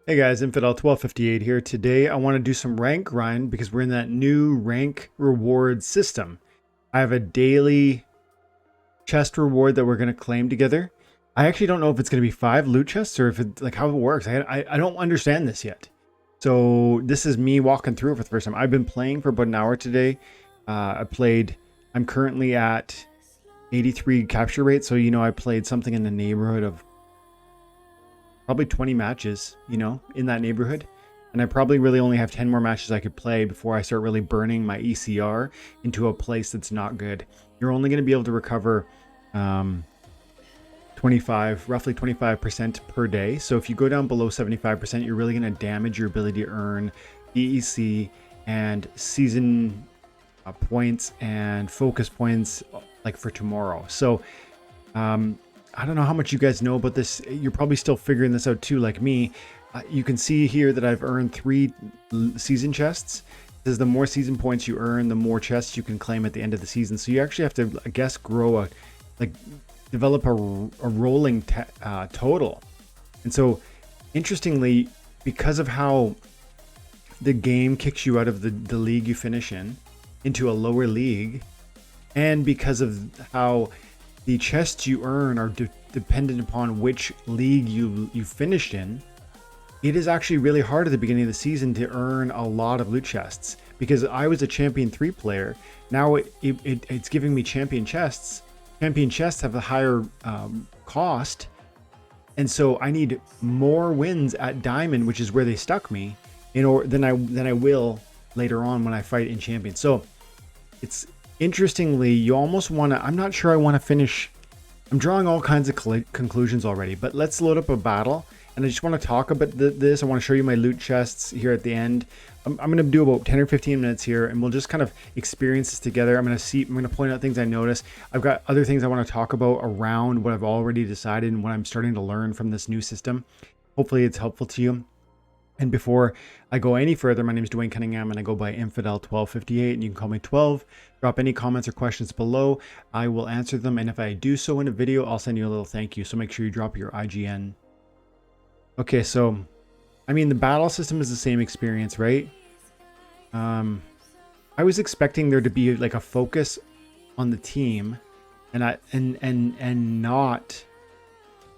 Hey guys, Infidel 1258 here. Today I want to do some rank grind because we're in that new rank reward system. I have a daily chest reward that we're going to claim together. I actually don't know if it's going to be 5 loot chests or if it's like how it works. I don't understand this yet. So this is me walking through it for the first time. I've been playing for about an hour today. I'm currently at 83 capture rate. So, I played something in the neighborhood of probably 20 matches, in that neighborhood. And I probably really only have 10 more matches I could play before I start really burning my ECR into a place that's not good. You're only going to be able to recover roughly 25% per day. So if you go down below 75%, you're really going to damage your ability to earn EEC and season points and focus points like for tomorrow. So I don't know how much you guys know about this. You're probably still figuring this out too, like me. You can see here that I've earned 3 season chests. This is the more season points you earn, the more chests you can claim at the end of the season. So you actually have to, I guess, develop a rolling total. And so, interestingly, because of how the game kicks you out of the league you finish in into a lower league, and because of how the chests you earn are dependent upon which league you finished in, it is actually really hard at the beginning of the season to earn a lot of loot chests. Because I was a Champion 3 player, now it's giving me Champion chests. Champion chests have a higher cost, and so I need more wins at Diamond, which is where they stuck me, than I will later on when I fight in Champion. So it's interestingly, you almost want to, I'm not sure I want to finish. I'm drawing all kinds of conclusions already, but let's load up a battle. And I just want to talk about this. I want to show you my loot chests here at the end. I'm going to do about 10 or 15 minutes here, and we'll just kind of experience this together. I'm going to point out things I notice. I've got other things I want to talk about around what I've already decided and what I'm starting to learn from this new system. Hopefully it's helpful to you. And before I go any further, my name is Dwayne Cunningham and I go by Infidel 1258, and you can call me 12. Drop any comments or questions below. I will answer them, and if I do so in a video, I'll send you a little thank you. So make sure you drop your IGN. Okay, so I mean, the battle system is the same experience, right? I was expecting there to be like a focus on the team and not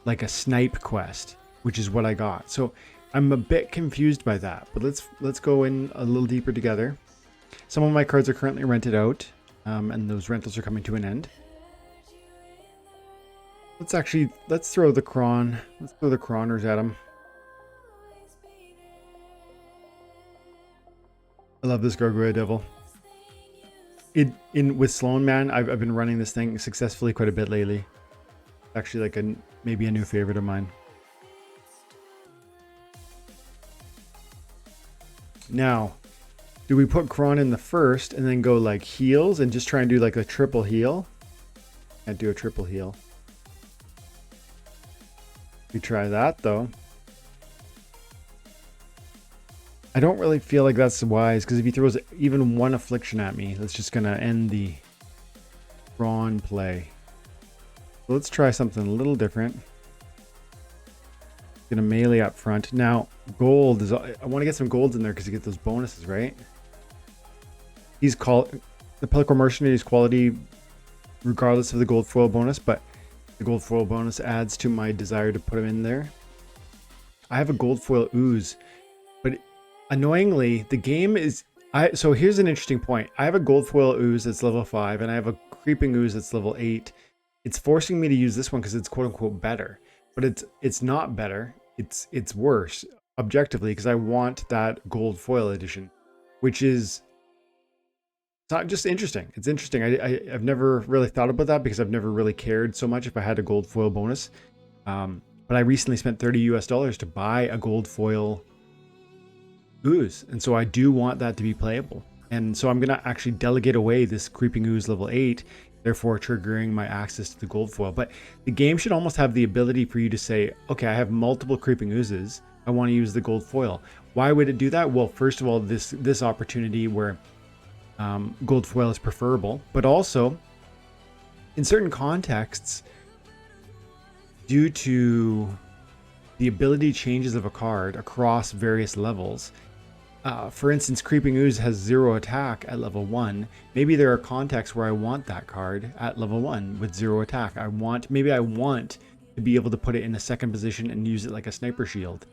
like a snipe quest, which is what I got. So I'm a bit confused by that, but let's go in a little deeper together. Some of my cards are currently rented out, and those rentals are coming to an end. Let's throw the cron. Let's throw the croners at them. I love this Gargoyle Devil. With Sloan Man, I've been running this thing successfully quite a bit lately. Actually, like maybe a new favorite of mine. Now, do we put Kron in the first and then go like heals and just try and do like a triple heal? Can't do a triple heal. We try that though. I don't really feel like that's wise, because if he throws even one affliction at me, that's just gonna end the Kron play. So let's try something a little different. Gonna melee up front. Now, gold is, I want to get some golds in there because you get those bonuses, right? The Pelacor Mercenary is quality regardless of the gold foil bonus, but the gold foil bonus adds to my desire to put him in there. I have a gold foil ooze, but annoyingly, the game is, so here's an interesting point. I have a gold foil ooze that's level 5, and I have a creeping ooze that's level 8. It's forcing me to use this one because it's quote unquote better, but it's not better. It's worse objectively, because I want that gold foil edition, which is not just interesting. It's interesting. I've never really thought about that because I've never really cared so much if I had a gold foil bonus. But I recently spent $30 US to buy a gold foil ooze, and so I do want that to be playable. And so I'm gonna actually delegate away this creeping ooze level 8, therefore triggering my access to the gold foil. But the game should almost have the ability for you to say, okay, I have multiple creeping oozes, I want to use the gold foil. Why would it do that? Well, first of all, this opportunity where gold foil is preferable, but also in certain contexts, due to the ability changes of a card across various levels. For instance, Creeping Ooze has 0 attack at level 1. Maybe there are contexts where I want that card at level 1 with 0 attack. Maybe I want to be able to put it in the second position and use it like a sniper shield.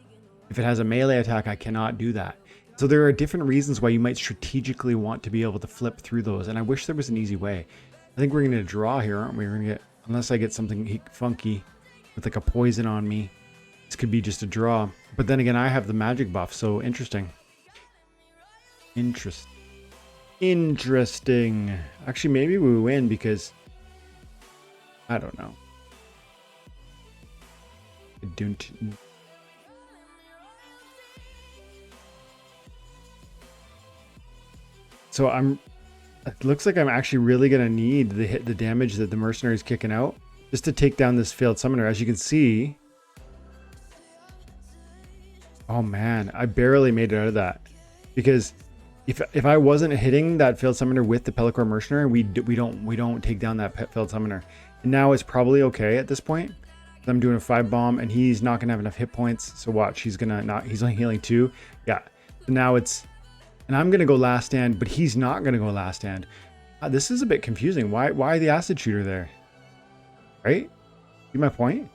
If it has a melee attack, I cannot do that. So there are different reasons why you might strategically want to be able to flip through those. And I wish there was an easy way. I think we're going to draw here, aren't we? We're going to get, unless I get something funky with like a poison on me. This could be just a draw. But then again, I have the magic buff, so interesting. Interesting. Actually, maybe we win because I don't know. I don't. So it looks like I'm actually really gonna need the damage that the mercenary is kicking out just to take down this failed summoner. As you can see, oh man, I barely made it out of that because if I wasn't hitting that failed summoner with the Pellicor mercenary, we don't take down that failed summoner. And now it's probably okay at this point. I'm doing a 5 bomb and he's not gonna have enough hit points. So watch, he's only healing 2. Yeah. So now and I'm gonna go last stand, but he's not gonna go last stand. This is a bit confusing. Why the acid shooter there? Right? See my point?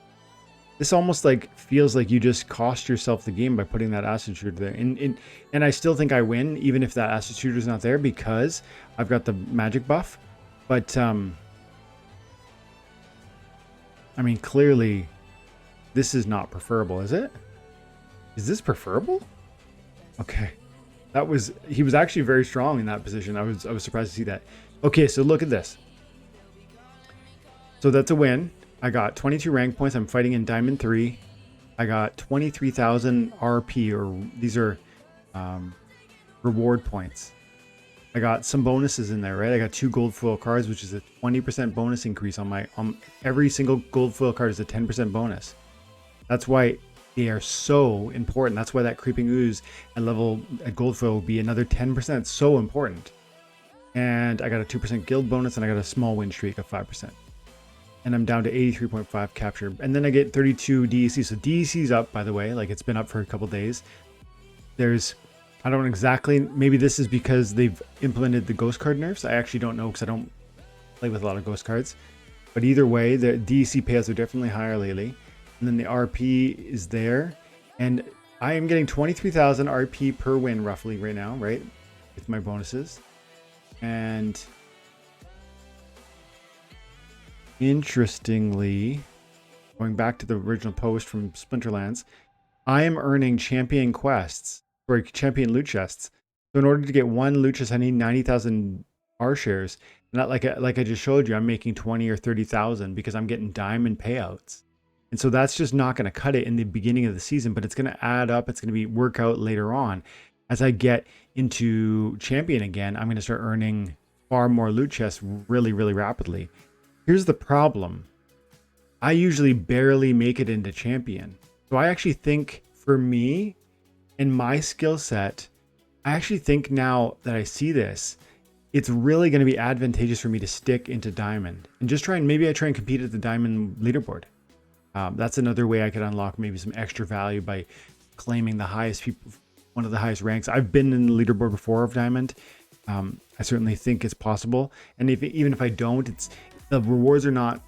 This almost like feels like you just cost yourself the game by putting that acid shooter there. And I still think I win even if that acid shooter is not there because I've got the magic buff. But I mean, clearly this is not preferable, is it? Is this preferable? Okay. He was actually very strong in that position. I was surprised to see that. Okay, so look at this. So that's a win. I got 22 rank points. I'm fighting in Diamond 3. I got 23,000 RP, or these are reward points. I got some bonuses in there, right? I got 2 gold foil cards, which is a 20% bonus increase on every single gold foil card is a 10% bonus. That's why they are so important. That's why that Creeping Ooze at gold foil will be another 10%. So important. And I got a 2% guild bonus, and I got a small win streak of 5%. And I'm down to 83.5 capture. And then I get 32 DEC. So DEC's up, by the way. Like, it's been up for a couple days. I don't exactly, maybe this is because they've implemented the ghost card nerfs. I actually don't know because I don't play with a lot of ghost cards. But either way, the DEC payouts are definitely higher lately. And then the RP is there. And I am getting 23,000 RP per win roughly right now, right? With my bonuses. And interestingly, going back to the original post from Splinterlands, I am earning champion quests, or champion loot chests. So in order to get 1 loot chest, I need 90,000 R shares. Not like I just showed you, I'm making 20 or 30,000 because I'm getting diamond payouts. And so that's just not going to cut it in the beginning of the season, but it's going to add up. It's going to work out later on. As I get into champion again, I'm going to start earning far more loot chests really, really rapidly. Here's the problem. I usually barely make it into champion. So I actually think for me, in my skill set, I actually think now that I see this, it's really going to be advantageous for me to stick into diamond and just maybe I try and compete at the diamond leaderboard. That's another way I could unlock maybe some extra value by claiming one of the highest ranks. I've been in the leaderboard before of diamond. I certainly think it's possible. And even if I don't, the rewards they're not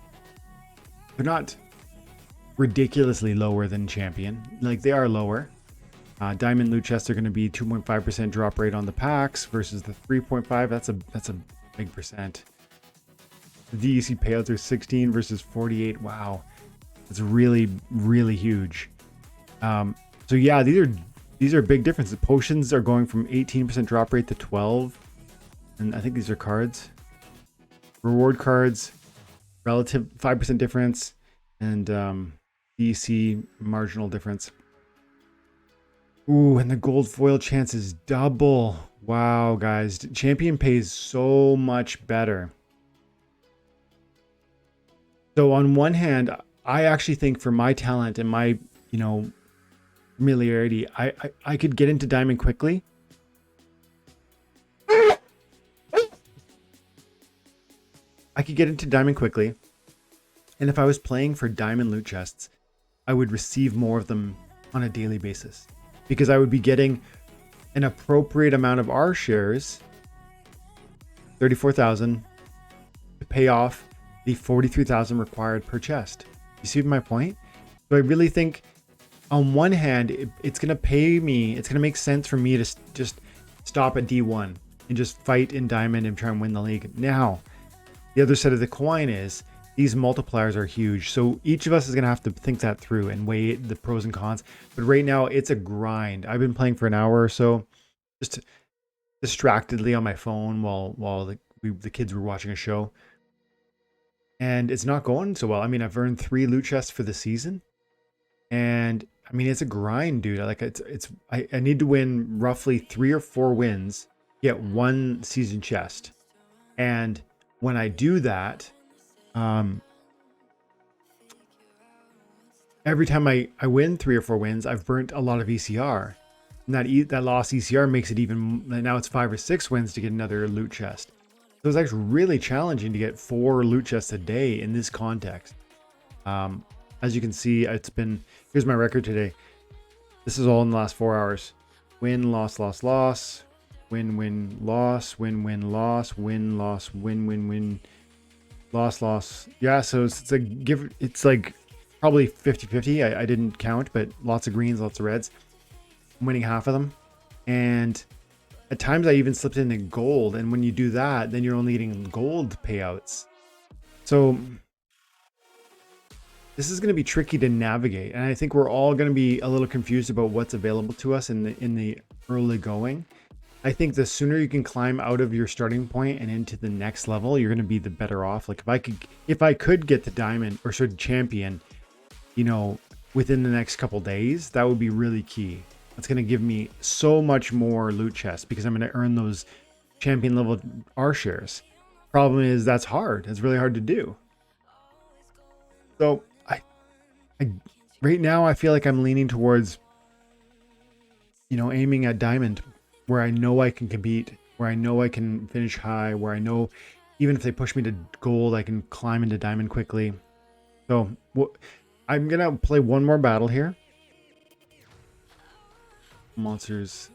ridiculously lower than champion. Like, they are lower. Diamond loot chests are going to be 2.5% drop rate on the packs versus the 3.5. That's a big percent. The DEC payouts are 16 versus 48. Wow. It's really, really huge. So yeah, these are big differences. Potions are going from 18% drop rate to 12. And I think these are cards. Reward cards, relative 5% difference, and DEC marginal difference. Ooh, and the gold foil chance is double. Wow, guys. Champion pays so much better. So on one hand, I actually think for my talent and my, familiarity, I could get into diamond quickly. And if I was playing for diamond loot chests, I would receive more of them on a daily basis, because I would be getting an appropriate amount of R shares, 34,000, to pay off the 43,000 required per chest. You see my point? So I really think on one hand, it's going to pay me, it's going to make sense for me to just stop at D1 and just fight in Diamond and try and win the league. Now, the other side of the coin is these multipliers are huge. So each of us is going to have to think that through and weigh the pros and cons. But right now, it's a grind. I've been playing for an hour or so, just distractedly on my phone while the kids were watching a show. And it's not going so well. I mean, I've earned 3 loot chests for the season. And I mean, it's a grind, dude. Like I need to win roughly 3 or 4 wins, get 1 season chest. And when I do that, every time I win 3 or 4 wins, I've burnt a lot of ECR. And that lost ECR makes it even, now it's 5 or 6 wins to get another loot chest. So it's actually really challenging to get 4 loot chests a day in this context. As you can see, here's my record today. This is all in the last 4 hours. Win, loss, loss, loss. Win, win, loss. Win, win, loss. Win, loss. Win, win, win. Loss, loss. Yeah, so it's like probably 50-50. I didn't count, but lots of greens, lots of reds. I'm winning half of them. And at times I even slipped into gold. And when you do that, then you're only getting gold payouts. So this is going to be tricky to navigate. And I think we're all going to be a little confused about what's available to us in the early going. I think the sooner you can climb out of your starting point and into the next level, you're going to be the better off. Like if I could get the diamond or sort of champion, within the next couple days, that would be really key. That's going to give me so much more loot chests because I'm going to earn those champion level R shares. Problem is that's hard. It's really hard to do. So I right now I feel like I'm leaning towards, aiming at diamond, where I know I can compete, where I know I can finish high, where I know even if they push me to gold, I can climb into diamond quickly. So I'm going to play one more battle here. Monsters.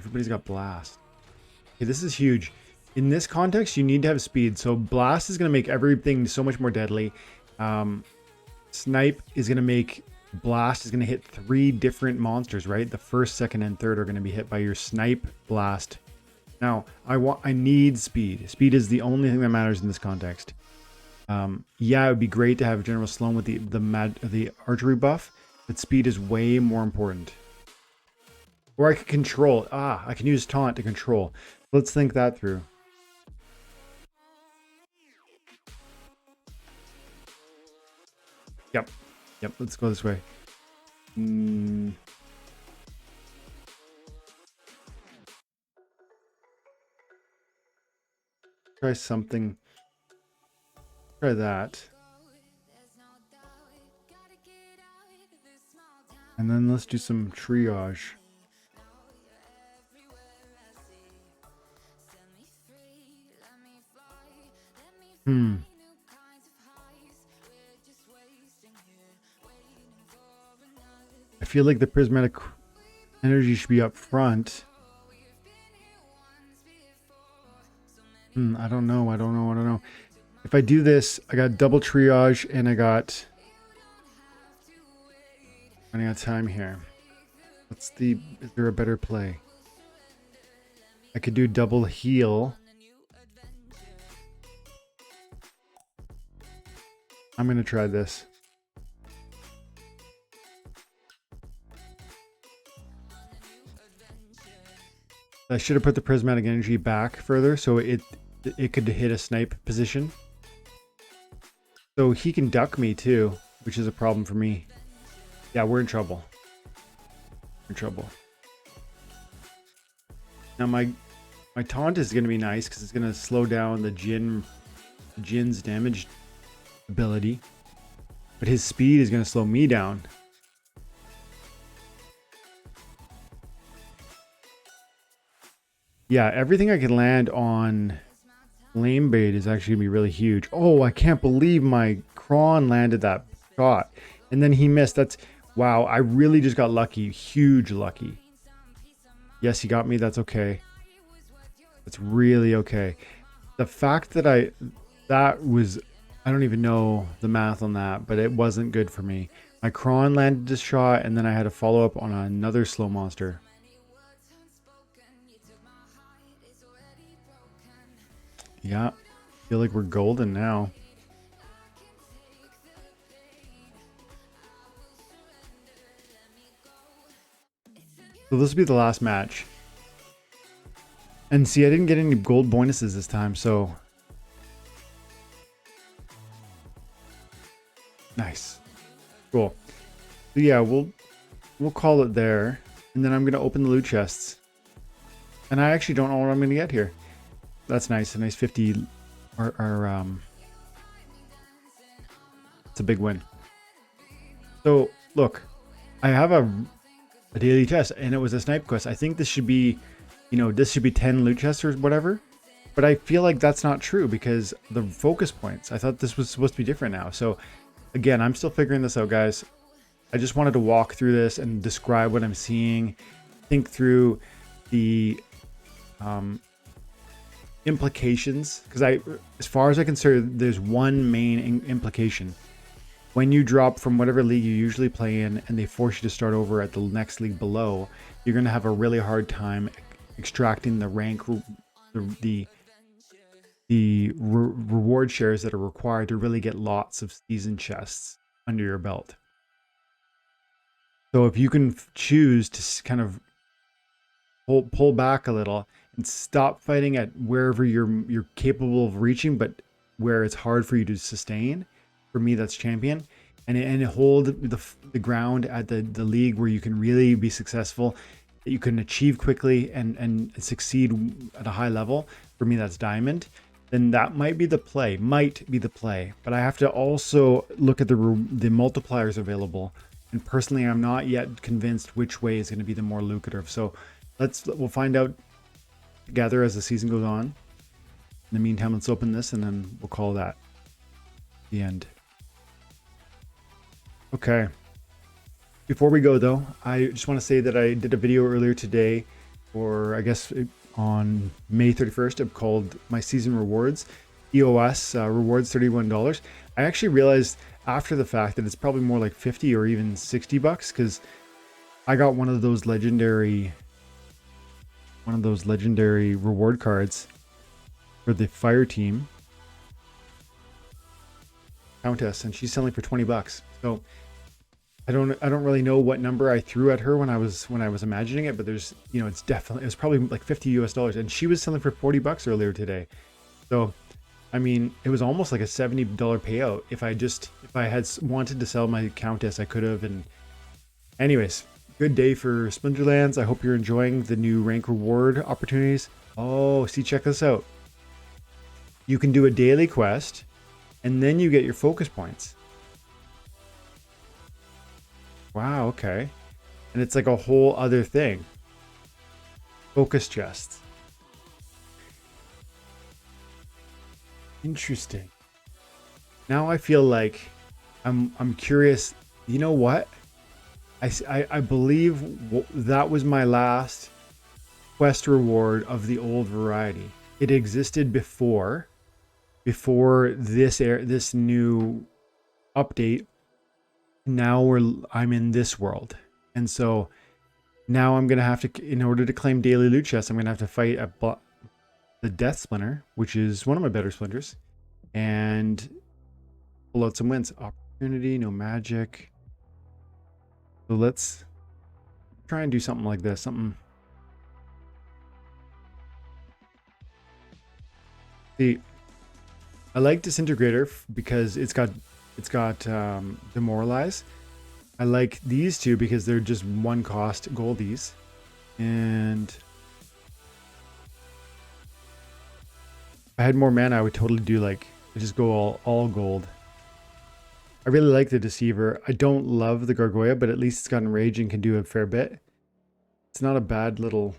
Everybody's got blast. Okay, this is huge. In this context, you need to have speed. So blast is going to make everything so much more deadly. Snipe is going to make blast is going to hit 3 different monsters, right? The first, second, and third are going to be hit by your snipe blast. Now, I need speed. Speed is the only thing that matters in this context. Yeah, it would be great to have General Sloan with the archery buff, but speed is way more important. Or I could control. I can use taunt to control. Let's think that through. Yep, let's go this way. Try something. Try that. And then let's do some triage. I feel like the prismatic energy should be up front. I don't know. If I do this, I got double triage and I got running out of time here. Is there a better play? I could do double heal. I'm going to try this. I should have put the prismatic energy back further so it could hit a snipe position. So he can duck me too, which is a problem for me. Yeah, we're in trouble. Now my taunt is going to be nice because it's going to slow down the Jin's damage ability, but his speed is going to slow me down. Yeah, everything I can land on flame bait is actually going to be really huge. Oh, I can't believe my Kron landed that shot, and then he missed. That's wow. I really just got lucky, huge lucky. Yes, he got me. That's okay. That's really okay. The fact that I don't even know the math on that, but it wasn't good for me. My Kron landed a shot, and then I had to follow up on another slow monster. Yeah, feel like we're golden now. So this will be the last match. And see, I didn't get any gold bonuses this time, so nice. Cool. So yeah, we'll call it there. And then I'm gonna open the loot chests. And I actually don't know what I'm gonna get here. That's nice. A nice 50 it's a big win. So look, I have a daily chest, and it was a snipe quest. I think this should be, this should be 10 loot chests or whatever. But I feel like that's not true because the focus points. I thought this was supposed to be different now. So again, I'm still figuring this out, guys. I just wanted to walk through this and describe what I'm seeing, think through the implications, because as far as I can see, there's one main implication. When you drop from whatever league you usually play in and they force you to start over at the next league below, you're going to have a really hard time extracting the rank, the reward shares that are required to really get lots of season chests under your belt. So if you can choose to kind of pull back a little and stop fighting at wherever you're capable of reaching, but where it's hard for you to sustain. For me, that's champion, and hold the ground at the league where you can really be successful, that you can achieve quickly and succeed at a high level. For me, that's diamond. Then that might be the play. But I have to also look at the multipliers available. And personally, I'm not yet convinced which way is going to be the more lucrative. So we'll find out together as the season goes on. In the meantime, let's open this and then we'll call that the end. Okay. Before we go though, I just want to say that I did a video earlier today, or I guess on May 31st, called my season rewards, EOS rewards $31. I actually realized after the fact that it's probably more like 50 or even 60 bucks, because I got one of those legendary reward cards for the fire team countess, and she's selling for 20 bucks. So I don't really know what number I threw at her when I was imagining it, but there's, it was probably like $50 US, and she was selling for 40 bucks earlier today. So I mean, it was almost like a $70 payout. If I had wanted to sell my countess, I could have. And anyways, good day for Splinterlands. I hope you're enjoying the new rank reward opportunities. Oh, see, check this out. You can do a daily quest, and then you get your focus points. Wow, okay. And it's like a whole other thing. Focus chests. Interesting. Now I feel like I'm curious. You know what? I believe that was my last quest reward of the old variety. It existed before this new update. Now I'm in this world, and so now I'm gonna have to, in order to claim daily loot chests, I'm gonna have to fight the Death Splinter, which is one of my better splinters, and pull out some wins. Opportunity, no magic. So let's try and do something like this. See, I like Disintegrator because it's got Demoralize. I like these two because they're just one cost goldies, and if I had more mana, I would totally do just go all gold. I really like the Deceiver. I don't love the Gargoyle, but at least it's got Enrage and can do a fair bit. It's not a bad little...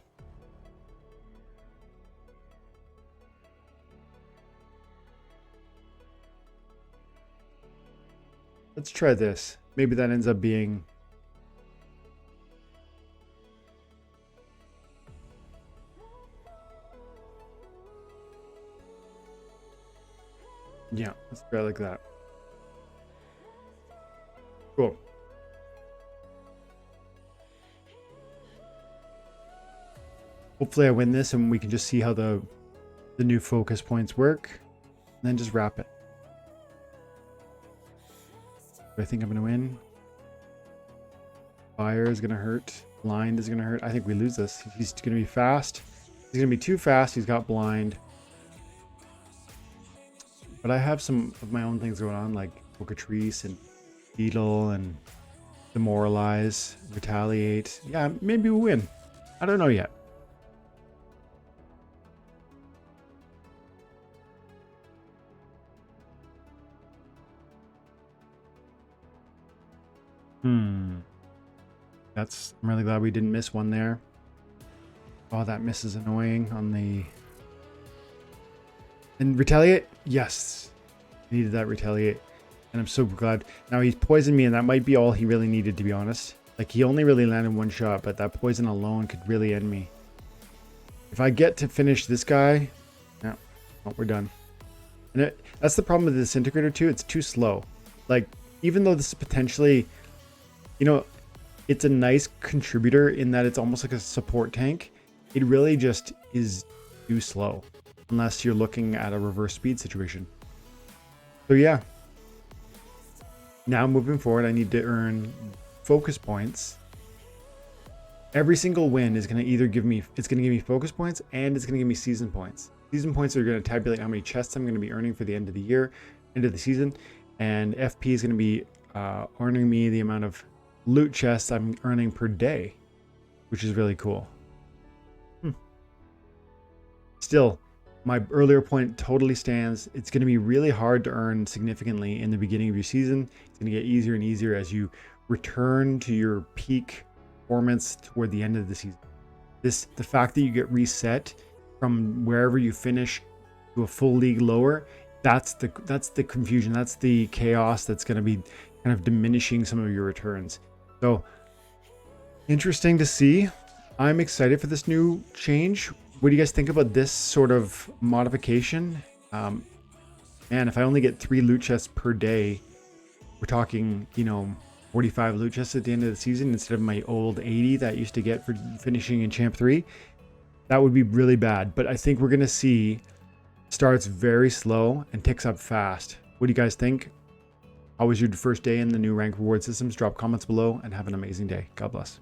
Let's try this. Maybe that ends up being... Yeah, let's try like that. Cool. Hopefully I win this and we can just see how the new focus points work. And then just wrap it. Do I think I'm going to win? Fire is going to hurt. Blind is going to hurt. I think we lose this. He's going to be fast. He's going to be too fast. He's got blind. But I have some of my own things going on, like Focatrice and Beetle and Demoralize, Retaliate. Yeah, maybe we win. I don't know yet. I'm really glad we didn't miss one there. Oh, that miss is annoying on the... And Retaliate? Yes. Needed that Retaliate. And I'm so glad. Now he's poisoned me, and that might be all he really needed, to be honest. Like, he only really landed one shot, but that poison alone could really end me. If I get to finish this guy... Yeah, oh, we're done. And that's the problem with the Disintegrator too. It's too slow. Like, even though this is potentially... You know, it's a nice contributor in that it's almost like a support tank. It really just is too slow. Unless you're looking at a reverse speed situation. So yeah. Now moving forward, I need to earn focus points. Every single win is going to either give me, it's going to give me focus points and it's going to give me season points. Season points are going to tabulate how many chests I'm going to be earning for the end of the year, end of the season. And FP is going to be earning me the amount of loot chests I'm earning per day, which is really cool. Still, my earlier point totally stands. It's going to be really hard to earn significantly in the beginning of your season. It's going to get easier and easier as you return to your peak performance toward the end of the season. The fact that you get reset from wherever you finish to a full league lower, that's the confusion, that's the chaos that's going to be kind of diminishing some of your returns. So interesting to see. I'm excited for this new change. What do you guys think about this sort of modification? Man, if I only get 3 loot chests per day, we're talking, 45 loot chests at the end of the season instead of my old 80 that I used to get for finishing in Champ 3. That would be really bad. But I think we're going to see starts very slow and ticks up fast. What do you guys think? How was your first day in the new rank reward systems? Drop comments below and have an amazing day. God bless.